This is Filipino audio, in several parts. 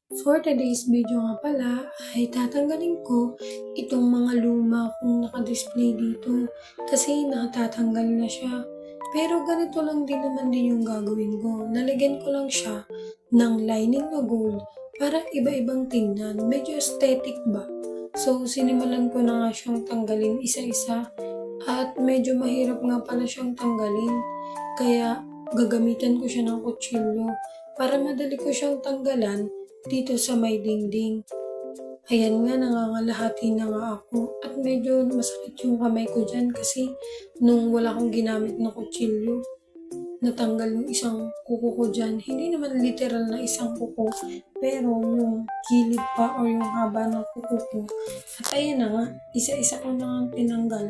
For today's video nga pala ay tatanggalin ko itong mga luma kong naka-display dito kasi nakatatanggal na siya. Pero ganito lang din naman din yung gagawin ko. Nalagyan ko lang siya ng lining na gold para iba-ibang tingnan. Medyo aesthetic ba? So sinimulan ko na nga siyang tanggalin isa-isa at medyo mahirap nga pala siyang tanggalin. Kaya gagamitan ko siya ng kutsilyo para madali ko siyang tanggalan dito sa may dingding. Ayan nga, nangangalahati na nga ako at medyo masakit yung kamay ko dyan kasi nung wala akong ginamit na kutsilyo, natanggal yung isang kuko ko dyan. Hindi naman literal na isang kuko, pero yung gilid pa o yung haba ng kuko ko. At ayan na nga, isa-isa ko na nga tinanggal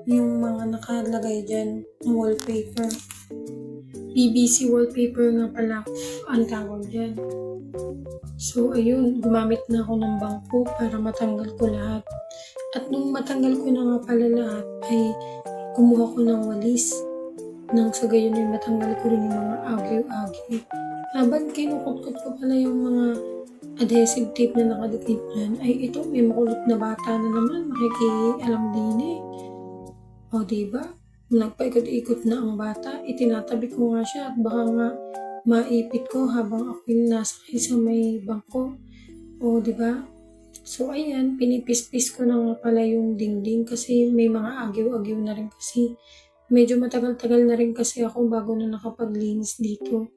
yung mga nakalagay dyan ng wallpaper. PVC wallpaper nga pala ang tawag dyan. So, ayun, gumamit na ako ng bangko para matanggal ko lahat. At nung matanggal ko na nga pala lahat, ay kumuha ko ng walis. Nang sa gayon ay matanggal ko rin yung mga agyo-agyo. Habang kinukutkot ko pala yung mga adhesive tape na nakadikit dyan, ay ito, may makulit na bata na naman, makikialam din eh. O, diba? Nagpaikot-ikot na ang bata, itinatabi ko nga siya at baka nga maipit ko habang ako yung nasakay sa may bangko. O, di ba? So, ayan, pinipis-pis ko na nga pala yung dingding kasi may mga agyo-agyo na rin kasi. Medyo matagal-tagal na rin kasi ako bago na nakapaglinis dito.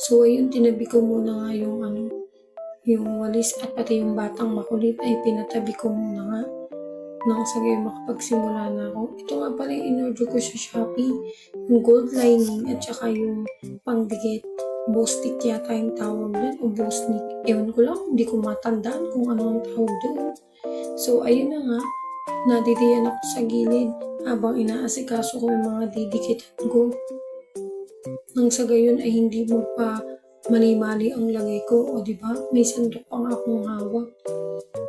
So, ayun, tinabi ko muna nga yung walis at pati yung batang makulit ay pinatabi ko muna nga. Nang sa gayon makapagsimula na ako. Ito nga pala yung in-order ko sa Shopee. Yung gold lining at saka yung pangdikit. Bostik yata yung tawag doon o bosnik. Ewan ko lang, hindi ko matandaan kung ano ang tawag doon. So ayun na nga, nadidiyan ako sa gilid habang inaasikaso ko yung mga didikitan ko. Nang sa gayon ay hindi mo pa mali-mali ang lagay ko o diba may sandok pa nga akong hawak.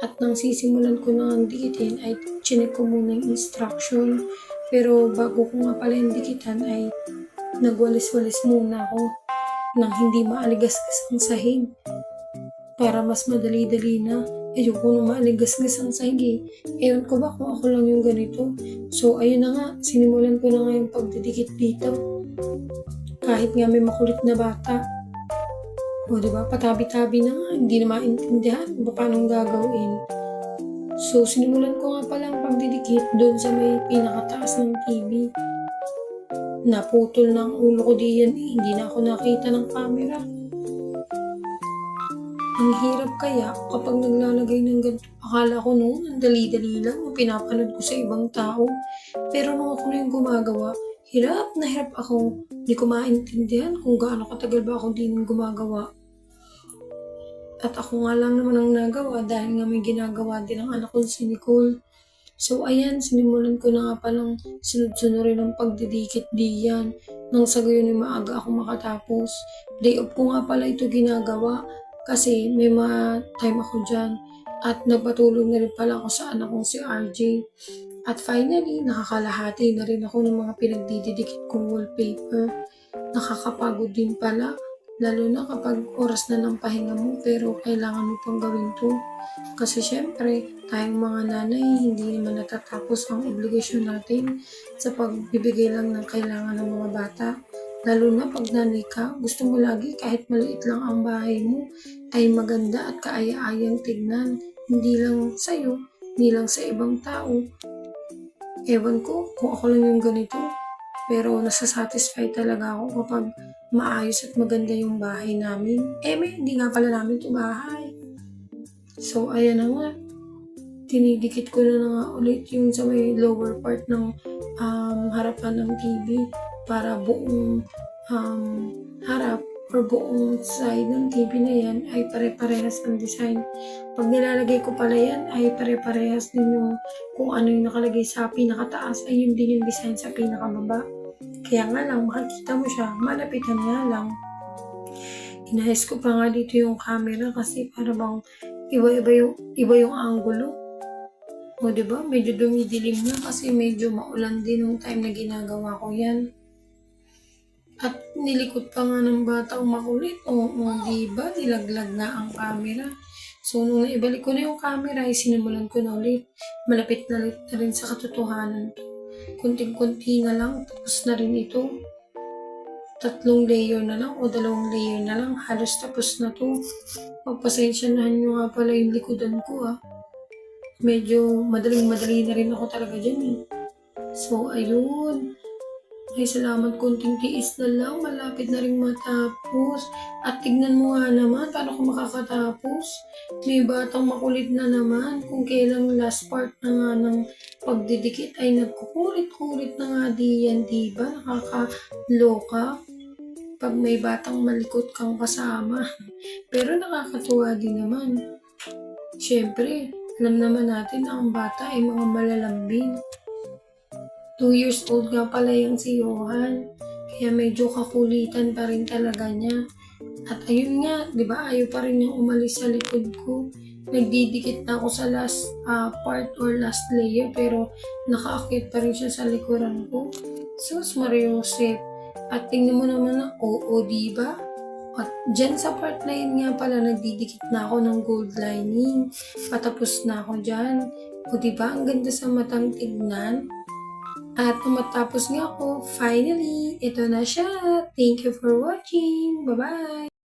At nang sisimulan ko na ang dikitin ay chinek ko muna yung instruction. Pero bago ko nga pala yung dikitan ay nagwalis-walis muna ako nang hindi maaligasgas ang sahig. Para mas madali-dali na. Ayoko na maaligasgas ang sahig eh. Ewan ko ba kung ako lang yung ganito. So ayun na nga, sinimulan ko na nga yung pagdidikit dito. Kahit nga may makulit na bata. O diba, patabi-tabi na nga, hindi na maintindihan kung paano gagawin. So, sinimulan ko nga pala ang pagdidikit doon sa may pinakataas ng TV. Naputol na ang ulo ko diyan eh, hindi na ako nakita ng camera. Ang hirap kaya kapag naglalagay ng ganito. Akala ko noon, ang dali-dali lang, pinapanood ko sa ibang tao. Pero nung ako na yung gumagawa, hirap na hirap ako. Hindi ko maintindihan kung gaano katagal ba ako din gumagawa. At ako nga lang naman ang nagawa dahil nga may ginagawa din ang anak ko si Nicole. So ayan, sinimulan ko na nga palang sunod-sunurin ang pagdidikit diyan. Nang sa gayon ay maaga ako makatapos. Day off ko nga pala ito ginagawa kasi may time ako dyan. At nagpatulong na rin pala ako sa anak kong si RJ. At finally, nakakalahati na rin ako ng mga pinagdidikit kong wallpaper. Nakakapagod din pala. Lalo na kapag oras na ng pahinga mo pero kailangan mo pang gawin to. Kasi syempre, tayong mga nanay, hindi naman natatapos ang obligasyon natin sa pagbibigay lang ng kailangan ng mga bata. Lalo na pag nanay ka, gusto mo lagi kahit maliit lang ang bahay mo ay maganda at kaaya-ayang tignan. Hindi lang sa'yo, hindi lang sa ibang tao. Ewan ko kung ako lang yung ganito. Pero nasasatisfy talaga ako kapag maayos at maganda yung bahay namin. Hindi nga pala namin ito bahay. So, ayan na nga. Tinidikit ko na nga ulit yung sa may lower part ng harapan ng TV para buong harap or buong side ng TV na yan ay pare-parehas ang design. Pag nilalagay ko pala yan ay pare-parehas din yung kung ano yung nakalagay sa pinakataas ay yun din yung design sa pinakababa. Kaya nga lang, makikita mo siya, malapitan nga lang. Inayos ko pa nga dito yung camera kasi para bang iba yung angulo. O diba, medyo dumidilim na kasi medyo maulan din yung time na ginagawa ko yan. At nilikot pa nga ng batang makulit. Oo, di ba? Nilaglag nga ang camera. So, nung naibalik ko na yung camera, ay sinimulan ko na ulit. Malapit na rin sa katotohanan to. Kunting-kunti na lang, tapos na rin ito. 3 layer na lang o 2 layer na lang, halos tapos na to. Pagpasensyahan nyo nga pala yung likodan ko Medyo madaling-madali na rin ako talaga dyan So, ayun. Ay, salamat, konting tiis na lang, malapit na rin matapos. At tignan mo nga naman, paano ko makakatapos? May batang makulit na naman, kung kailang last part na nga ng pagdidikit ay nagkukulit-kulit na nga diyan, diba? Nakakaloka pag may batang malikot kang kasama. Pero nakakatuwa din naman. Siyempre, alam naman natin na ang bata ay mga malalambing. 2 years old nga pala yung si Johan. Kaya medyo kakulitan pa rin talaga niya. At ayun nga, di ba, ayaw pa rin niyang umalis sa likod ko. Nagdidikit na ako sa last part or last layer pero nakaakit pa rin siya sa likuran ko. Sus Mariosep. At tingnan mo naman na, oo, di ba? At dyan sa part na yun nga pala, nagdidikit na ako ng gold lining. Patapos na ako dyan. O diba, ang ganda sa matang tignan. At matapos nga ako, finally, ito na siya. Thank you for watching. Bye-bye!